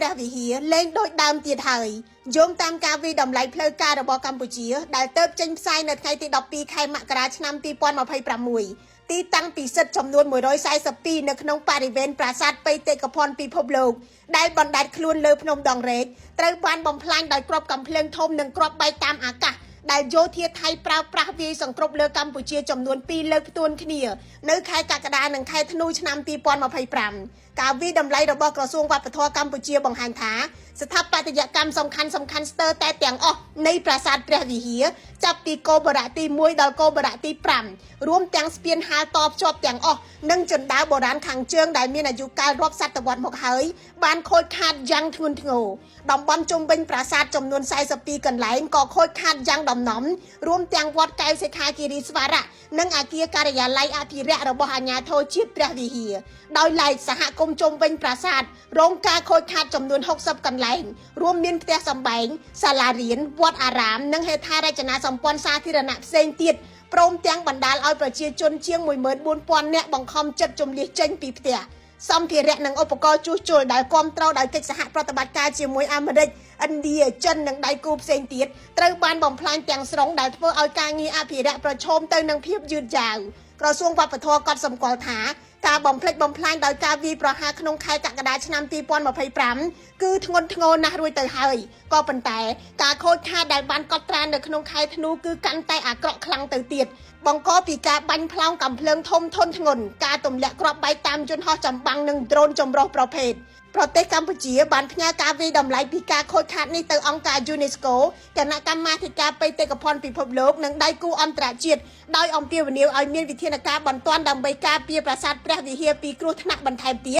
ព្រះវិហារលែងដូចដើមទៀតហើយយោងតាមការវិដំឡៃផ្លូវការរបស់កម្ពុជាដែលទៅចេញផ្សាយនៅថ្ងៃទី12ខែមករាឆ្នាំ2026ទីតាំងពិសិដ្ឋចំនួន142នៅក្នុងបរិវេណប្រាសាទបេតិកភណ្ឌពិភពលោកដែលបណ្ដែតខ្លួនលើភ្នំដងរែកត្រូវបានបំផ្លាញដោយគ្រាប់កាំភ្លើងធំនិងគ្រាប់បែកតាមអាកាសដែលយោធាថៃប្រើប្រាស់វាយសង្គ្រប់លើកម្ពុជាចំនួន2លើកផ្ទួនគ្នានៅខែកក្កដានិងខែធ្នូឆ្នាំ2025ការវិដំឡៃរបស់ក្រសួងវប្បធម៌កម្ពុជាបង្ហាញថាស្ថាបត្យកម្មសំខាន់ស្ទើរតែទាំងអស់នៃប្រាសាទព្រះវិហារចាប់ពីគោបុរៈទី1ដល់គោបុរៈទី5រួមទាំងស្ពានហាលតភ្ជាប់ទាំងអស់និងជណ្ដើរបុរាណខាងជើងដែលមានអាយុកាលរាប់សតវត្សមកហើយបានខូចខាតយ៉ាងធ្ងន់ធ្ងរតំបន់ជុំវិញប្រាសាទចំនួន42កន្លែងក៏ខូចខាតយ៉ាងដំណំរួមទាំងវត្តកែវសិក្ខាគិរីស្វារៈនិងអគារការិយាល័យអភិរក្សរបស់អាជ្ញាធរជាតិព្រះវិហារដោយឡែកសហគមន៍ជុំវិញប្រាសាទរងការខូចខាតចំនួន60កន្លែងរួមមានផ្ទះសម្បែងសាលារៀនវត្តអារាមនិងហេដ្ឋារចនាសម្ព័ន្ធសាធារណៈផ្សេងទៀតព្រមទាំងបណ្ដាលឲ្យប្រជាជនជាង14000នាក់បង្ខំចិត្តជម្លៀសចេញពីផ្ទះសម្ភារៈនិងឧបករណ៍ជួសជុលដែលគាំទ្រដោយកិច្ចសហប្រតិបត្តិការជាមួយអាមេរិកឥណ្ឌាចិននិងដៃគូផ្សេងទៀតត្រូវបានបំផ្លាញទាំងស្រុងដែលធ្វើឲ្យការងារអភិរក្សប្រឈមទៅនឹងភាពយឺតយ៉ាវក្រសួងវប្បធម៌ក៏សម្គាល់ថាការបំផ្លិចបំផ្លាញដោយការវាយប្រហារក្នុងខែកក្កដាឆ្នាំ2025គឺធ្ងន់ធ្ងរណាស់រួចទៅហើយក៏ប៉ុន្តែការខូចខាតដែលបានកត់ត្រានៅក្នុងខែធ្នូគឺកាន់តែអាក្រក់ខ្លាំងទៅទៀតបង្កពីការបាញ់ផ្លោងកាំភ្លើងធំធន់ធ្ងន់ការទម្លាក់គ្រាប់បែកតាមយន្តហោះចម្បាំងនិងដ្រូនចម្រុះប្រភេទប្រទេសកម្ពុជាបានផ្ញើការវិដំឡៃពីការខូចខាតនេះទៅអង្គការ UNESCO គណៈកម្មាធិការបេតិកភណ្ឌពិភពលោកនិងដៃគូអន្តរជាតិដោយអំពាវនាវឲ្យមានវិធានការបន្ទាន់ដើម្បីការពារប្រាសាទព្រះវិហារពីគ្រោះថ្នាក់បន្ថែមទៀត